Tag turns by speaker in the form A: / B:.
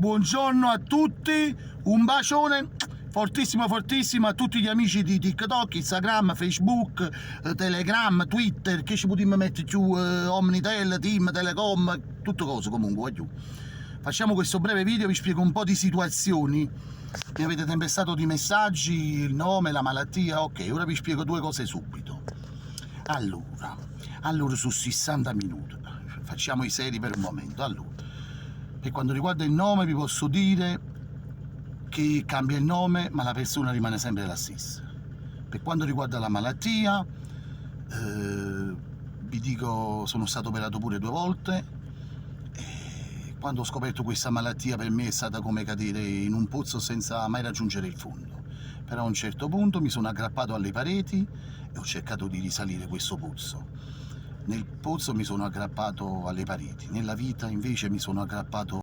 A: buongiorno a tutti, un bacione fortissimo fortissimo a tutti gli amici di TikTok, Instagram, Facebook, Telegram, Twitter, che ci potremmo mettere giù, Omnitel, Team, Telecom, tutto cose comunque, giù. Facciamo questo breve video, vi spiego un po' di situazioni. Mi avete tempestato di messaggi, il nome, la malattia, ok, ora vi spiego due cose subito. Allora su 60 minuti, facciamo i seri per un momento. Allora, per quanto riguarda il nome vi posso dire che cambia il nome ma la persona rimane sempre la stessa. Per quanto riguarda la malattia, vi dico, sono stato operato pure 2 volte e quando ho scoperto questa malattia per me è stata come cadere in un pozzo senza mai raggiungere il fondo. Però a un certo punto mi sono aggrappato alle pareti e ho cercato di risalire questo pozzo. Nel pozzo mi sono aggrappato alle pareti, nella vita invece mi sono aggrappato